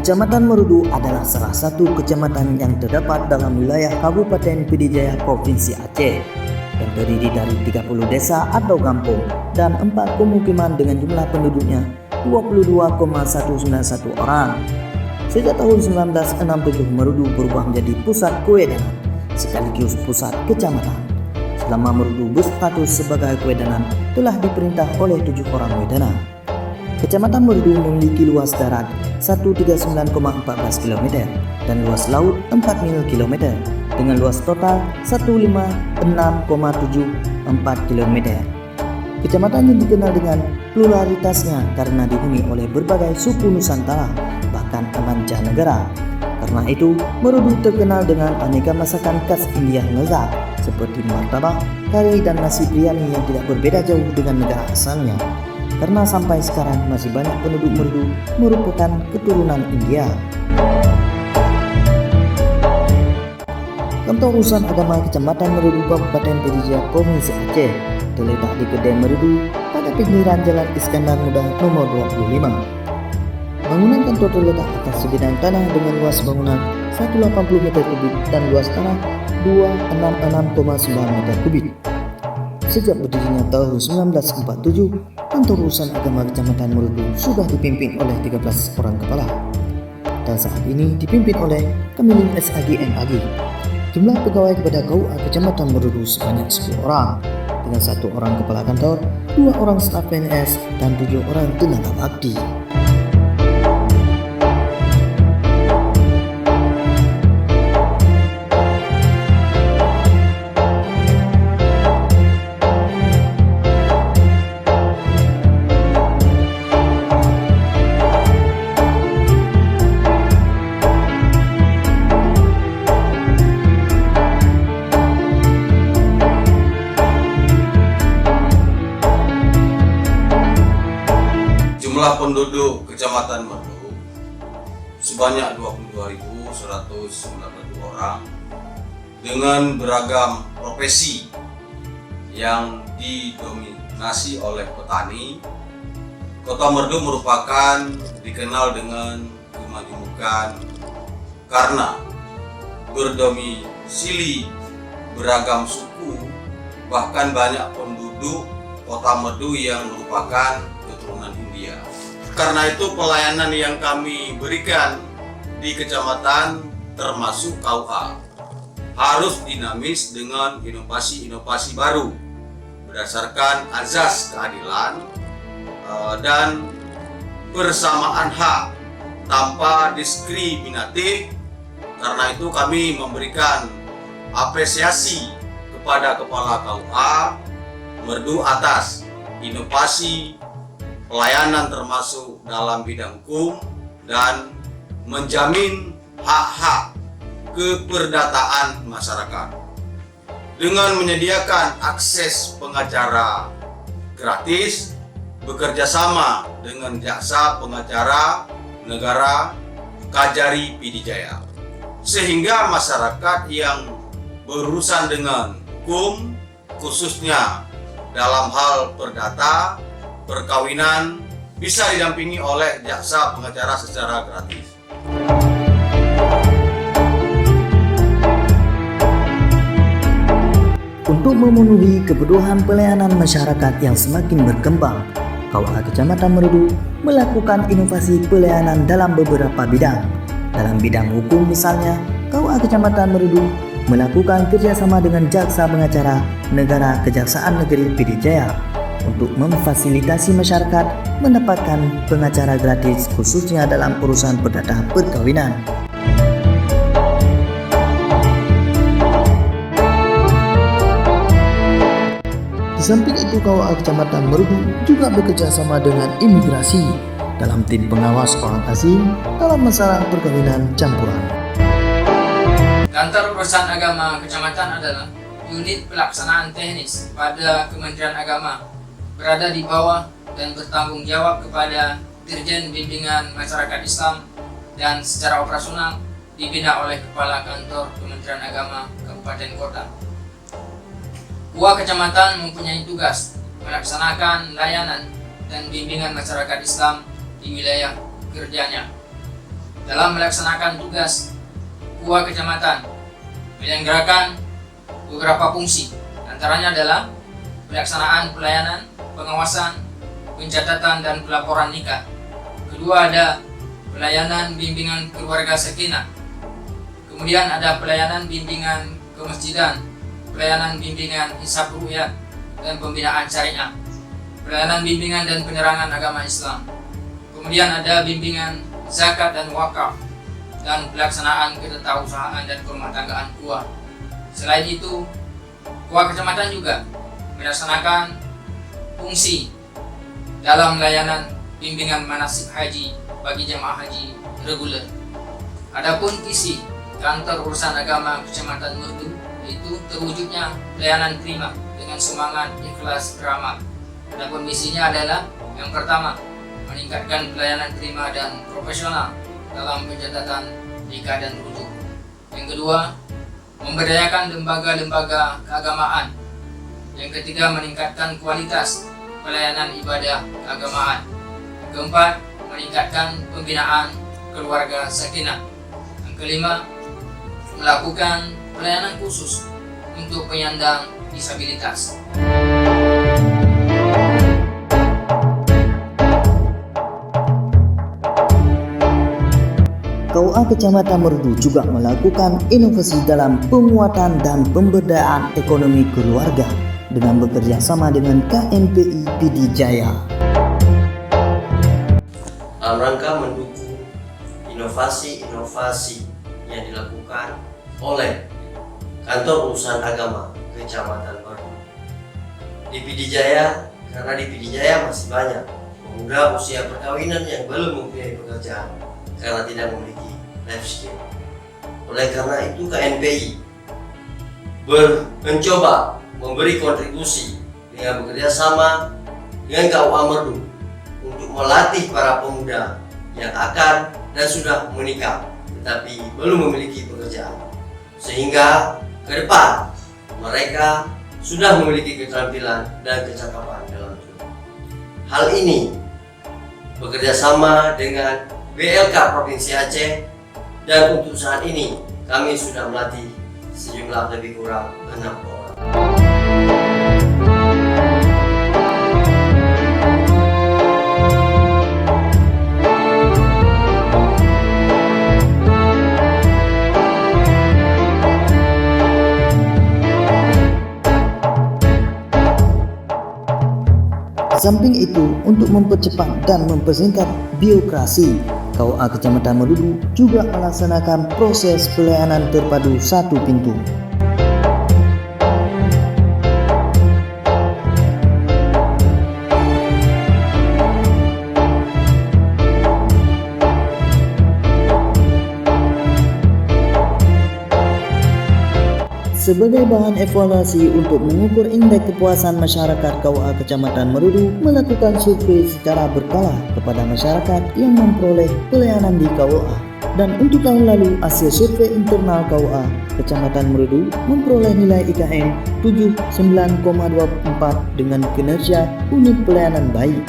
Kecamatan Merudu adalah salah satu kecamatan yang terdapat dalam wilayah Kabupaten Pd Jaya Provinsi Aceh yang terdiri dari 30 desa atau kampung dan 4 pemukiman dengan jumlah penduduknya 22,191 orang. Sejak tahun 1967 Merudu berubah menjadi pusat kewedanan sekaligus pusat kecamatan. Selama Merudu berstatus sebagai kewedanan telah diperintah oleh 7 orang wedana. Kecamatan Merudu memiliki luas darat 139,14 km dan luas laut 4 mil km dengan luas total 156,74 km. Kecamatan yang dikenal dengan pluralitasnya karena dihuni oleh berbagai suku Nusantara bahkan mancanegara. Karena itu, Merudu terkenal dengan aneka masakan khas India lezat seperti martabak, kari dan nasi biryani yang tidak berbeda jauh dengan negara asalnya. Karena sampai sekarang masih banyak penduduk Merudu merupakan keturunan India. Kantor Urusan Agama Kecamatan Merudu Kabupaten Pd Jaya Provinsi Aceh terletak di Kedai Merudu pada pinggiran Jalan Iskandar Muda nomor 25. Bangunan kantor terletak atas sebidang tanah dengan luas bangunan 180 meter kubik dan luas tanah 266,9 meter kubik. Sejak berdirinya tahun 1947, Kantor Urusan Agama Kecamatan Merudu sudah dipimpin oleh 13 orang kepala. Dan saat ini dipimpin oleh Kamiling SAG MAG. Jumlah pegawai kepada KUA Kecamatan Merudu sebanyak 10 orang, dengan 1 orang kepala kantor, 2 orang staf PNS, dan 7 orang tenaga bakti. Jumlah penduduk Kecamatan Merudu sebanyak 22.192 orang dengan beragam profesi yang didominasi oleh petani. Kota Merudu merupakan dikenal dengan kemajemukan karena berdomisili beragam suku, bahkan banyak penduduk Kota Merudu yang merupakan keturunan India. Karena itu pelayanan yang kami berikan di kecamatan termasuk KUA harus dinamis dengan inovasi-inovasi baru berdasarkan azas keadilan dan persamaan hak tanpa diskriminatif. Karena itu kami memberikan apresiasi kepada Kepala KUA Merudu atas inovasi pelayanan termasuk dalam bidang hukum dan menjamin hak-hak keperdataan masyarakat dengan menyediakan akses pengacara gratis, bekerja sama dengan Jaksa Pengacara Negara Kajari Pd Jaya, sehingga masyarakat yang berurusan dengan hukum khususnya dalam hal perdata perkawinan bisa didampingi oleh jaksa pengacara secara gratis. Untuk memenuhi kebutuhan pelayanan masyarakat yang semakin berkembang, KUA Kecamatan Merudu melakukan inovasi pelayanan dalam beberapa bidang. Dalam bidang hukum misalnya, KUA Kecamatan Merudu melakukan kerjasama dengan Jaksa Pengacara Negara Kejaksaan Negeri Pd Jaya untuk memfasilitasi masyarakat mendapatkan pengacara gratis khususnya dalam urusan perdata perkawinan. Di samping itu, KUA Kecamatan Merudu juga bekerja sama dengan imigrasi dalam tim pengawas orang asing dalam masalah perkawinan campuran. Kantor Urusan Agama Kecamatan adalah unit pelaksanaan teknis pada Kementerian Agama, berada di bawah dan bertanggung jawab kepada Dirjen Bimbingan Masyarakat Islam dan secara operasional dibina oleh Kepala Kantor Kementerian Agama Kabupaten Kota. KUA Kecamatan mempunyai tugas melaksanakan layanan dan bimbingan masyarakat Islam di wilayah kerjanya. dalam melaksanakan tugas KUA kecamatan menyelenggarakan beberapa fungsi. Antaranya adalah pelaksanaan pelayanan, pengawasan, pencatatan dan pelaporan nikah. Kedua ada pelayanan bimbingan keluarga sakinah. Kemudian ada pelayanan bimbingan kemasjidan, pelayanan bimbingan hisab ru'yat dan pembinaan syariah, pelayanan bimbingan dan penerangan agama Islam. Kemudian ada bimbingan zakat dan wakaf dan pelaksanaan ketetausahaan dan rumah tanggaan KUA. Selain itu, KUA kecamatan juga melaksanakan fungsi dalam layanan bimbingan manasik haji bagi jamaah haji reguler. Adapun visi kantor urusan agama Kecamatan Merdu yaitu terwujudnya pelayanan prima dengan semangat ikhlas beramal. Adapun misinya adalah yang pertama, meningkatkan pelayanan prima dan profesional dalam pencatatan nikah dan rujuk. Yang kedua, memberdayakan lembaga-lembaga keagamaan. Yang ketiga, meningkatkan kualitas pelayanan ibadah keagamaan. Yang keempat, meningkatkan pembinaan keluarga sakinah. Yang kelima, melakukan pelayanan khusus untuk penyandang disabilitas. KUA Kecamatan Merdu juga melakukan inovasi dalam penguatan dan pemberdayaan ekonomi keluarga dengan bekerja sama dengan KMPI PD Jaya. Dalam rangka mendukung inovasi-inovasi yang dilakukan oleh Kantor Urusan Agama Kecamatan Merdu. Di PD Jaya, karena di PD Jaya masih banyak pemuda usia perkawinan yang belum mempunyai pekerjaan karena tidak memiliki life skill. Oleh karena itu KNPI mencoba memberi kontribusi dengan bekerja sama dengan KUA Merdu untuk melatih para pemuda yang akan dan sudah menikah tetapi belum memiliki pekerjaan, sehingga ke depan mereka sudah memiliki keterampilan dan kecakapan dalam hidup. Hal ini bekerja sama dengan BLK Provinsi Aceh, dan untuk saat ini kami sudah melatih sejumlah lebih kurang 6 orang. Samping itu, untuk mempercepat dan mempersingkat birokrasi, KUA Kecamatan Merdu juga melaksanakan proses pelayanan terpadu satu pintu. Sebagai bahan evaluasi untuk mengukur indeks kepuasan masyarakat KUA Kecamatan Merdu melakukan survei secara berkala kepada masyarakat yang memperoleh pelayanan di KUA. Dan untuk tahun lalu, hasil survei internal KUA Kecamatan Merdu memperoleh nilai IKM 79,24 dengan kinerja unit pelayanan baik.